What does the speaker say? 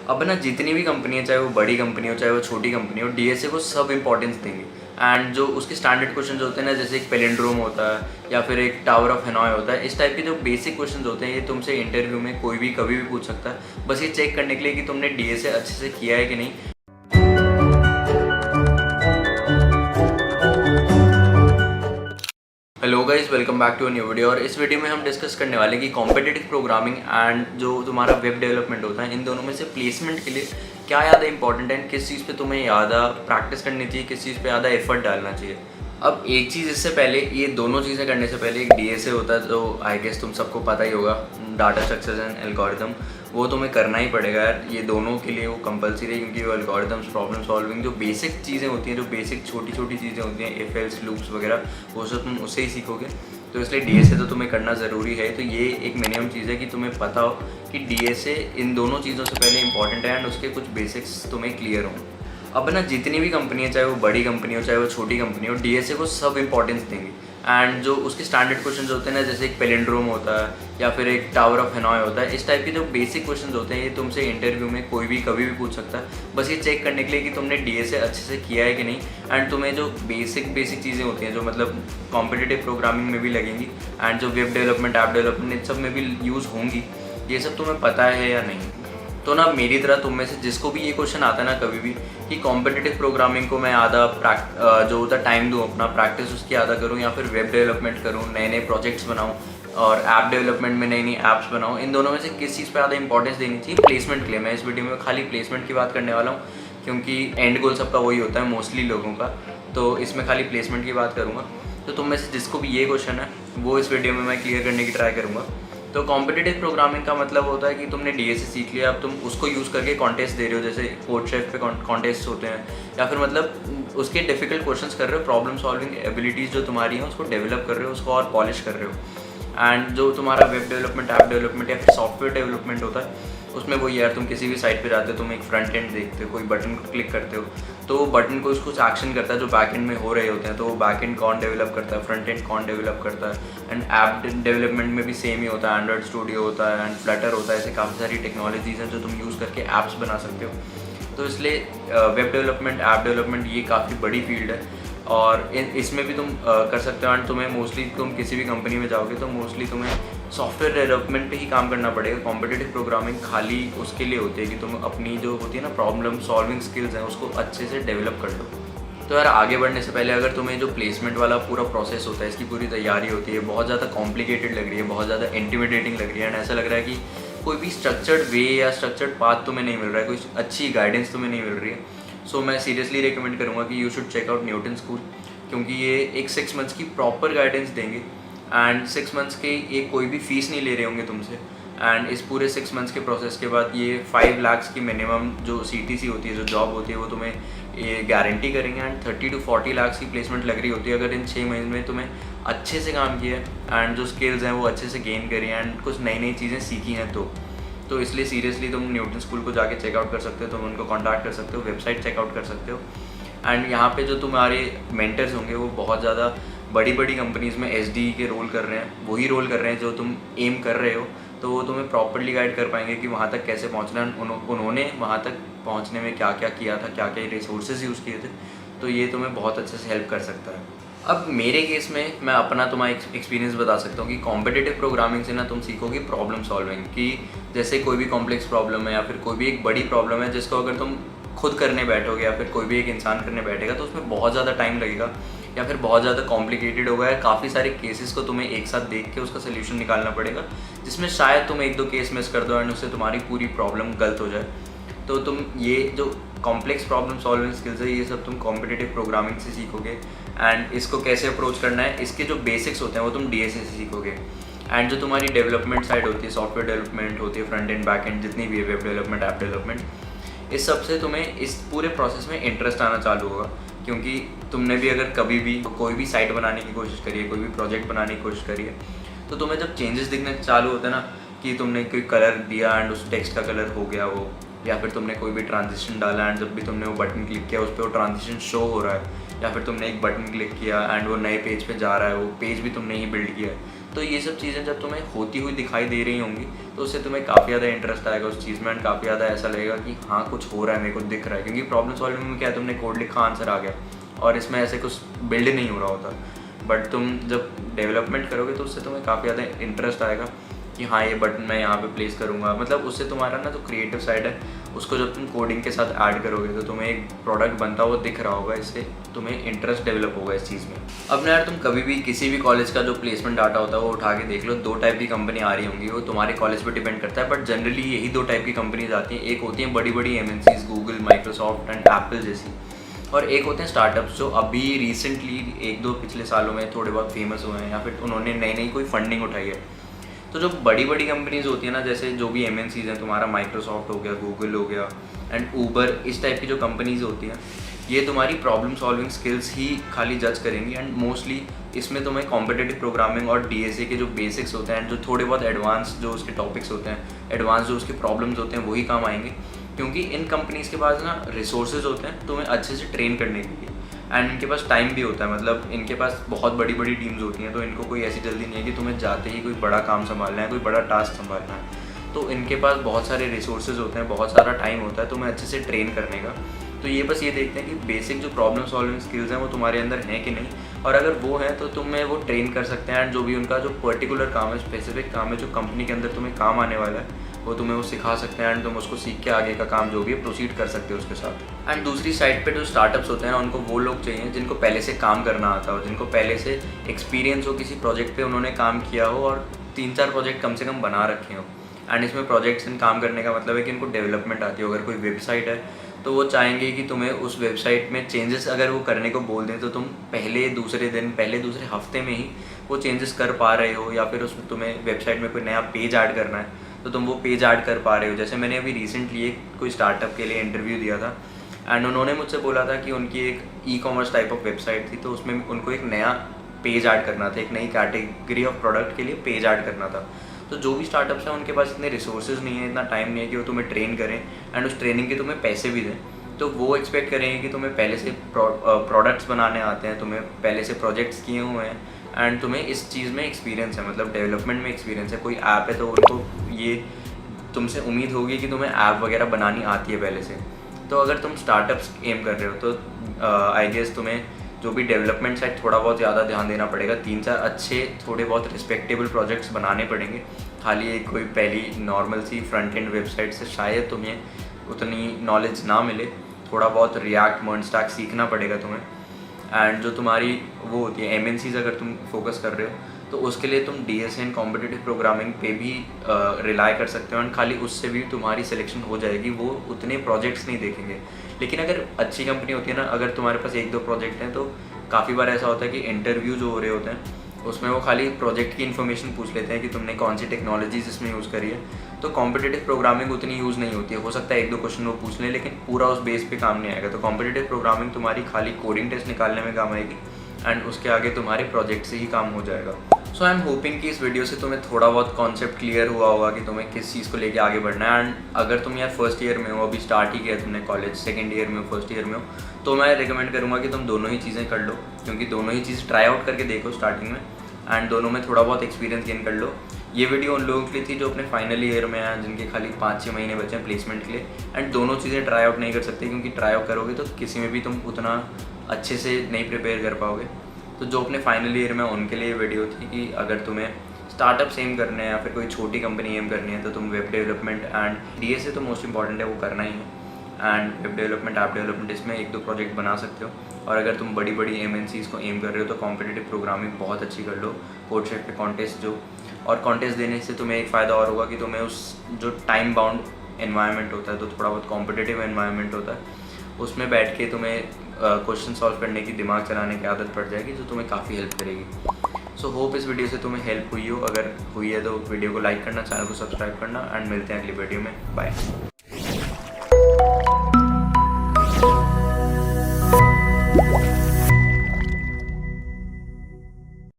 अब ना जितनी भी कंपनी है, चाहे वो बड़ी कंपनी हो चाहे वो छोटी कंपनी हो, डीएसए को सब इंपॉर्टेंस देंगे। एंड जो उसके स्टैंडर्ड क्वेश्चन होते हैं ना, जैसे एक पेलिंड्रोम होता है या फिर एक टावर ऑफ हेनॉय होता है, इस टाइप के जो बेसिक क्वेश्चन होते हैं ये तुमसे इंटरव्यू में कोई भी कभी भी पूछ सकता है, बस ये चेक करने के लिए कि तुमने डीएसए अच्छे से किया है कि नहीं। Hello guys, welcome back to a new video. और इस वीडियो में हम डिस्कस करने वाले कि कॉम्पिटिटिव प्रोग्रामिंग एंड जो तुम्हारा वेब डेवलपमेंट होता है, इन दोनों में से प्लेसमेंट के लिए क्या ज़्यादा इंपॉर्टेंट है, किस चीज़ पे तुम्हें ज़्यादा प्रैक्टिस करनी चाहिए, किस चीज़ पे ज़्यादा एफर्ट डालना चाहिए। अब एक चीज़ इससे पहले, ये दोनों चीज़ें करने से पहले एक डीएसए होता है, जो आई गेस तुम सबको पता ही होगा, डाटा स्ट्रक्चर्स एंड एल्गोरिथम। वो तुम्हें करना ही पड़ेगा यार, ये दोनों के लिए वो कंपलसरी है, क्योंकि वो एल्गोरिथम्स, प्रॉब्लम सॉल्विंग, जो बेसिक चीज़ें होती हैं, जो बेसिक छोटी छोटी चीज़ें होती हैं, इफ एल्स लूप्स वगैरह, वो सब तुम उससे ही सीखोगे। तो इसलिए डीएसए तो तुम्हें करना ज़रूरी है। तो ये एक मिनिमम चीज़ है कि तुम्हें पता हो कि डीएसए इन दोनों चीज़ों से पहले इंपॉर्टेंट है एंड उसके कुछ बेसिक्स तुम्हें क्लियर हों। अब ना जितनी भी कंपनी है, चाहे वो बड़ी कंपनी हो चाहे वो छोटी कंपनी हो, डीएसए को सब इंपॉर्टेंस देंगे। एंड जो उसके स्टैंडर्ड क्वेश्चन होते हैं ना, जैसे एक पेलिंड्रोम होता है या फिर एक टावर ऑफ हेनॉय होता है, इस टाइप के जो बेसिक क्वेश्चन होते हैं ये तुमसे इंटरव्यू में कोई भी कभी भी पूछ सकता है, बस ये चेक करने के लिए कि तुमने डीएसए अच्छे से किया है कि नहीं। एंड तुम्हें जो बेसिक चीज़ें होती हैं, जो मतलब कॉम्पिटिटिव प्रोग्रामिंग में भी लगेंगी एंड जो वेब डेवलपमेंट, ऐप डेवलपमेंट, इन सब में भी यूज़ होंगी, ये सब तुम्हें पता है या नहीं। तो ना मेरी तरह तुम में से जिसको भी ये क्वेश्चन आता है ना कभी भी कि कॉम्पिटिटिव प्रोग्रामिंग को मैं आधा जो होता टाइम दूँ, अपना प्रैक्टिस उसकी आधा करूँ, या फिर वेब डेवलपमेंट करूँ, नए नए प्रोजेक्ट्स बनाऊँ और ऐप डेवलपमेंट में नई नई ऐप्स बनाऊँ, इन दोनों में से किस चीज़ पे ज़्यादा इंपॉर्टेंस देनी चाहिए प्लेसमेंट के लिए। मैं इस वीडियो में खाली प्लेसमेंट की बात करने वाला हूँ, क्योंकि एंड गोल सबका वही होता है मोस्टली लोगों का। तो इसमें खाली प्लेसमेंट की बात करूँगा। तो तुम में से जिसको भी ये क्वेश्चन है वो इस वीडियो में मैं क्लियर करने की ट्राई करूँगा। तो कॉम्पिटिटिव प्रोग्रामिंग का मतलब होता है कि तुमने डीएसए सीख लिया, अब तुम उसको यूज़ करके कॉन्टेस्ट दे रहे हो, जैसे कोडशेफ पे कॉन्टेस्ट होते हैं, या फिर मतलब उसके डिफिकल्ट क्वेश्चंस कर रहे हो, प्रॉब्लम सॉल्विंग एबिलिटीज़ जो तुम्हारी हैं उसको डेवलप कर रहे हो, उसको और पॉलिश कर रहे हो। एंड जो तुम्हारा वेब डेवलपमेंट, ऐप डेवलपमेंट या फिर सॉफ्टवेयर डेवलपमेंट होता है, उसमें वो यार तुम किसी भी साइट पे जाते हो, तुम एक फ्रंट एंड देखते हो, कोई बटन को क्लिक करते हो, तो वो बटन को कुछ एक्शन करता है जो बैक एंड में हो रहे होते हैं। तो वो बैक एंड कौन डेवलप करता है, फ्रंट एंड कौन डेवलप करता है। एंड ऐप डेवलपमेंट में भी सेम ही होता है, एंड्रॉइड स्टूडियो होता है एंड फ्लटर होता है, ऐसे काफ़ी सारी टेक्नोलॉजीज़ हैं जो तुम यूज़ करके ऐप्स बना सकते हो। तो इसलिए वेब डेवलपमेंट, ऐप डेवलपमेंट ये काफ़ी बड़ी फील्ड है और इसमें भी तुम कर सकते हो। एंड तुम्हें मोस्टली, तुम किसी भी कंपनी में जाओगे तो मोस्टली तुम्हें सॉफ्टवेयर डेवलपमेंट पे ही काम करना पड़ेगा। कॉम्पिटिटिव प्रोग्रामिंग खाली उसके लिए होती है कि तुम अपनी जो होती है ना प्रॉब्लम सॉल्विंग स्किल्स हैं उसको अच्छे से डेवलप कर लो। तो यार आगे बढ़ने से पहले, अगर तुम्हें जो प्लेसमेंट वाला पूरा प्रोसेस होता है, इसकी पूरी तैयारी होती है, बहुत ज़्यादा कॉम्प्लिकेटेड लग रही है, बहुत ज़्यादा इंटिमिडेटिंग लग रही है एंड ऐसा लग रहा है कि कोई भी स्ट्रक्चर्ड वे या स्ट्रक्चर्ड पाथ तुम्हें नहीं मिल रहा है, कोई अच्छी गाइडेंस तुम्हें नहीं मिल रही है, सो मैं सीरियसली रिकमेंड करूँगा कि you should check out Newton School, क्योंकि ये एक 6 मंथ्स की प्रॉपर गाइडेंस देंगे एंड 6 मंथ्स के ये कोई भी फीस नहीं ले रहे होंगे तुमसे। एंड इस पूरे 6 मंथ्स के प्रोसेस के बाद ये 5 लाख की मिनिमम जो सीटीसी होती है, जो जॉब होती है, वो तुम्हें ये गारंटी करेंगे। एंड 30 to 40 लाख की प्लेसमेंट लग रही होती है अगर इन 6 महीने में तुम्हें अच्छे से काम किया है एंड जो स्किल्स हैं वो अच्छे से गेन करी एंड कुछ नई नई चीज़ें सीखी हैं। तो इसलिए सीरियसली तुम न्यूटन स्कूल को जाके चेकआउट कर सकते हो, तुम उनको कॉन्टैक्ट कर सकते हो, वेबसाइट चेकआउट कर सकते हो। एंड यहाँ पे जो तुम्हारे मेंटर्स होंगे वो बहुत ज़्यादा बड़ी बड़ी कंपनीज़ में एसडी के रोल कर रहे हैं, वही रोल कर रहे हैं जो तुम एम कर रहे हो, तो वो तुम्हें प्रॉपर्ली गाइड कर पाएंगे कि वहाँ तक कैसे पहुँचना है, उन्होंने वहाँ तक पहुँचने में क्या क्या किया था, क्या क्या रिसोर्सेज यूज़ किए थे। तो ये तुम्हें बहुत अच्छे से हेल्प कर सकता है। अब मेरे केस में मैं अपना तुम्हारा एक्सपीरियंस बता सकता हूँ कि कॉम्पिटिटिव प्रोग्रामिंग से ना तुम सीखोगे प्रॉब्लम सॉल्विंग, कि जैसे कोई भी कॉम्प्लेक्स प्रॉब्लम है या फिर कोई भी एक बड़ी प्रॉब्लम है जिसको अगर तुम खुद करने बैठोगे या फिर कोई भी एक इंसान करने बैठेगा तो उसमें बहुत ज़्यादा टाइम लगेगा या फिर बहुत ज़्यादा कॉम्प्लिकेटेड होगा, या काफ़ी सारे केसेस को तुम्हें एक साथ देख के उसका सोल्यूशन निकालना पड़ेगा, जिसमें शायद तुम 1-2 केस मिस कर दो एंड उससे तुम्हारी पूरी प्रॉब्लम गलत हो जाए। तो तुम ये जो कॉम्प्लेक्स प्रॉब्लम सॉल्विंग स्किल्स है ये सब तुम कॉम्पिटिटिव प्रोग्रामिंग से सीखोगे एंड इसको कैसे अप्रोच करना है, इसके जो बेसिक्स होते हैं वो तुम डीएसए से सीखोगे। एंड जो तुम्हारी डेवलपमेंट साइड होती है, सॉफ्टवेयर डेवलपमेंट होती है, फ्रंट एंड बैक एंड जितनी भी है, वेब डेवलपमेंट, ऐप डेवलपमेंट, इस सब से तुम्हें इस पूरे प्रोसेस में इंटरेस्ट आना चालू होगा। क्योंकि तुमने भी अगर कभी भी कोई भी साइट बनाने की कोशिश करी है, कोई भी प्रोजेक्ट बनाने की कोशिश करी है, तो तुम्हें जब चेंजेस दिखने चालू होते हैं ना, कि तुमने कोई कलर दिया एंड उस टेक्स्ट का कलर हो गया वो, या फिर तुमने कोई भी ट्रांजिशन डाला एंड जब भी तुमने वो बटन क्लिक किया उस पर वो ट्रांजिशन शो हो रहा है, या फिर तुमने एक बटन क्लिक किया एंड वो नए पेज पे जा रहा है, वो पेज भी तुमने ही बिल्ड किया है, तो ये सब चीज़ें जब तुम्हें होती हुई दिखाई दे रही होंगी तो उससे तुम्हें काफ़ी ज़्यादा इंटरेस्ट आएगा उस चीज़ में, एंड काफ़ी ज़्यादा ऐसा लगेगा कि हाँ कुछ हो रहा है, मेरे को दिख रहा है। क्योंकि प्रॉब्लम सॉल्विंग में क्या है, तुमने कोड लिखा, आंसर आ गया और इसमें ऐसे कुछ बिल्ड नहीं हो रहा होता। बट तुम जब डेवलपमेंट करोगे तो उससे तुम्हें काफ़ी ज़्यादा इंटरेस्ट आएगा कि हाँ ये बटन मैं यहाँ पे प्लेस करूँगा। मतलब उससे तुम्हारा ना जो क्रिएटिव साइड है उसको जब तुम कोडिंग के साथ ऐड करोगे तो तुम्हें एक प्रोडक्ट बनता हुआ दिख रहा होगा, इससे तुम्हें इंटरेस्ट डेवलप होगा इस चीज़ में। अब ना यार तुम कभी भी किसी भी कॉलेज का जो प्लेसमेंट डाटा होता है वो उठा के देख लो, 2 टाइप की कंपनी आ रही होंगी, वो तुम्हारे कॉलेज पर डिपेंड करता है, बट जनरली यही 2 टाइप की कंपनीज आती हैं। एक होती हैं बड़ी बड़ी MNCs, Google, Microsoft and Apple जैसी, और एक होते हैं स्टार्टअप्स जो अभी रिसेंटली 1-2 पिछले सालों में थोड़े बहुत फेमस हुए हैं या फिर उन्होंने नई नई कोई फंडिंग उठाई है। तो जो बड़ी बड़ी कंपनीज होती है ना, जैसे जो भी MNCs हैं, तुम्हारा माइक्रोसॉफ्ट हो गया, गूगल हो गया एंड ऊबर, इस टाइप की जो कंपनीज होती हैं ये तुम्हारी प्रॉब्लम सॉल्विंग स्किल्स ही खाली जज करेंगी, एंड मोस्टली इसमें तुम्हें कॉम्पिटिटिव प्रोग्रामिंग और DSA के जो बेसिक्स होते हैं, जो थोड़े बहुत एडवांस जो उसके टॉपिक्स होते हैं, एडवांस जो उसके प्रॉब्लम्स होते हैं, वही काम आएंगे। क्योंकि इन कंपनीज़ के पास ना रिसोर्सेज होते हैं तुम्हें अच्छे से ट्रेन करने के लिए, एंड इनके पास टाइम भी होता है। मतलब इनके पास बहुत बड़ी बड़ी टीम्स होती हैं, तो इनको कोई ऐसी जल्दी नहीं है कि तुम्हें जाते ही कोई बड़ा काम संभालना है, कोई बड़ा टास्क संभालना है। तो इनके पास बहुत सारे रिसोर्सेज होते हैं, बहुत सारा टाइम होता है तुम्हें अच्छे से ट्रेन करने का। तो ये बस ये देखते हैं कि बेसिक जो प्रॉब्लम सॉल्विंग स्किल्स हैं वो तुम्हारे अंदर हैं कि नहीं, और अगर वो हैं तो तुम्हें वो ट्रेन कर सकते हैं, एंड जो भी उनका जो पर्टिकुलर काम है, स्पेसिफिक काम है, जो कंपनी के अंदर तुम्हें काम आने वाला है, वो तुम्हें वो सिखा सकते हैं, एंड तुम उसको सीख के आगे का काम जो भी है प्रोसीड कर सकते हो उसके साथ। एंड दूसरी साइड पे जो स्टार्टअप्स होते हैं उनको वो लोग चाहिए जिनको पहले से काम करना आता हो, जिनको पहले से एक्सपीरियंस हो, किसी प्रोजेक्ट पे उन्होंने काम किया हो और 3-4 प्रोजेक्ट कम से कम बना रखे हो। एंड इसमें प्रोजेक्ट्स इन काम करने का मतलब है कि इनको डेवलपमेंट आती हो। अगर कोई वेबसाइट है तो वो चाहेंगे कि तुम्हें उस वेबसाइट में चेंजेस अगर वो करने को बोल दें तो तुम पहले दूसरे हफ्ते में ही वो चेंजेस कर पा रहे हो, या फिर उसमें तुम्हें वेबसाइट में कोई नया पेज ऐड करना है तो तुम वो पेज ऐड कर पा रहे हो। जैसे मैंने अभी रिसेंटली एक कोई स्टार्टअप के लिए इंटरव्यू दिया था, एंड उन्होंने मुझसे बोला था कि उनकी एक ई-कॉमर्स टाइप ऑफ वेबसाइट थी, तो उसमें उनको एक नया पेज ऐड करना था, एक नई कैटेगरी ऑफ प्रोडक्ट के लिए पेज ऐड करना था। तो जो भी स्टार्टअप्स हैं उनके पास इतने रिसोर्सेज नहीं है, इतना टाइम नहीं है कि वो तुम्हें ट्रेन करें एंड उस ट्रेनिंग के तुम्हें पैसे भी दें। तो वो एक्सपेक्ट करेंगे कि तुम्हें पहले से प्रोडक्ट्स बनाने आते हैं, तुम्हें पहले से प्रोजेक्ट्स किए हुए हैं, एंड तुम्हें इस चीज़ में एक्सपीरियंस है, मतलब डेवलपमेंट में एक्सपीरियंस है। कोई ऐप है तो उनको ये तुमसे उम्मीद होगी कि तुम्हें ऐप वगैरह बनानी आती है पहले से। तो अगर तुम स्टार्टअप्स एम कर रहे हो तो आई गेस तुम्हें जो भी डेवलपमेंट साइड थोड़ा बहुत ज़्यादा ध्यान देना पड़ेगा, 3-4 अच्छे थोड़े बहुत रिस्पेक्टेबल प्रोजेक्ट्स बनाने पड़ेंगे। खाली एक कोई पहली नॉर्मल सी फ्रंट एंड वेबसाइट से शायद तुम्हें उतनी नॉलेज ना मिले, थोड़ा बहुत रिएक्ट, मर्न स्टैक सीखना पड़ेगा तुम्हें। एंड जो तुम्हारी वो होती है MNCs अगर तुम फोकस कर रहे हो तो उसके लिए तुम DSA एंड कॉम्पिटिटिव प्रोग्रामिंग पे भी रिलाई कर सकते हो, एंड खाली उससे भी तुम्हारी सिलेक्शन हो जाएगी। वो उतने प्रोजेक्ट्स नहीं देखेंगे। लेकिन अगर अच्छी कंपनी होती है ना, अगर तुम्हारे पास 1-2 प्रोजेक्ट हैं तो काफ़ी बार ऐसा होता है कि इंटरव्यू जो हो रहे होते हैं उसमें वो खाली प्रोजेक्ट की इन्फॉर्मेशन पूछ लेते हैं कि तुमने कौन सी टेक्नोलॉजीज इसमें यूज़ करी है। तो कॉम्पिटिटिव प्रोग्रामिंग उतनी यूज़ नहीं होती है, हो सकता है 1-2 क्वेश्चन वो पूछ लें, लेकिन पूरा उस बेस पे काम नहीं आएगा। तो कॉम्पिटिटिव प्रोग्रामिंग तुम्हारी खाली कोडिंग टेस्ट निकालने में काम आएगी, एंड उसके आगे तुम्हारे प्रोजेक्ट से ही काम हो जाएगा। सो आई एम होपिंग कि इस वीडियो से तुम्हें थोड़ा बहुत कॉन्सेप्ट क्लियर हुआ होगा कि तुम्हें किस चीज़ को लेके आगे बढ़ना है। एंड अगर तुम यार फर्स्ट ईयर में हो, अभी स्टार्ट ही किया तुमने कॉलेज, सेकंड ईयर में हो, फर्स्ट ईयर में हो, तो मैं रिकमेंड करूँगा कि तुम दोनों ही चीज़ें कर लो, क्योंकि दोनों ही चीज़ ट्राई आउट करके देखो स्टार्टिंग में, एंड दोनों में थोड़ा बहुत एक्सपीरियंस गेन कर लो। ये वीडियो उन लोगों के लिए थी जो अपने फाइनल ईयर में हैं, जिनके खाली 5-6 महीने बचे हैं प्लेसमेंट के लिए, एंड दोनों चीज़ें ट्राई आउट नहीं कर सकते, क्योंकि ट्राई आउट करोगे तो किसी में भी तुम उतना अच्छे से नहीं प्रिपेयर कर पाओगे। तो जो अपने फाइनल ईयर में उनके लिए वीडियो थी कि अगर तुम्हें स्टार्टअप्स एम करने हैं या फिर कोई छोटी कंपनी एम करनी है तो तुम वेब डेवलपमेंट एंड DSA तो मोस्ट इंपॉर्टेंट है, वो करना ही है, and web development, app development, इसमें 1-2 प्रोजेक्ट बना सकते हो। और अगर तुम बड़ी बड़ी MNCs को एम कर रहे हो तो कॉम्पिटिटिव प्रोग्रामिंग बहुत अच्छी कर लो, कोडशेफ पे कॉन्टेस्ट जो, और कॉन्टेस्ट देने से तुम्हें एक फ़ायदा और होगा कि तुम्हें उस जो टाइम बाउंड एनवायरनमेंट होता है, तो थोड़ा बहुत कॉम्पिटिटिव एनवायरनमेंट होता है, उसमें बैठ के तुम्हें क्वेश्चन सॉल्व करने की, दिमाग चलाने की आदत पड़ जाएगी, जो तुम्हें काफ़ी हेल्प करेगी। सो होप इस वीडियो से तुम्हें हेल्प हुई हो। अगर हुई है तो वीडियो को लाइक करना, चैनल को सब्सक्राइब करना, एंड मिलते हैं अगली वीडियो में। बाय।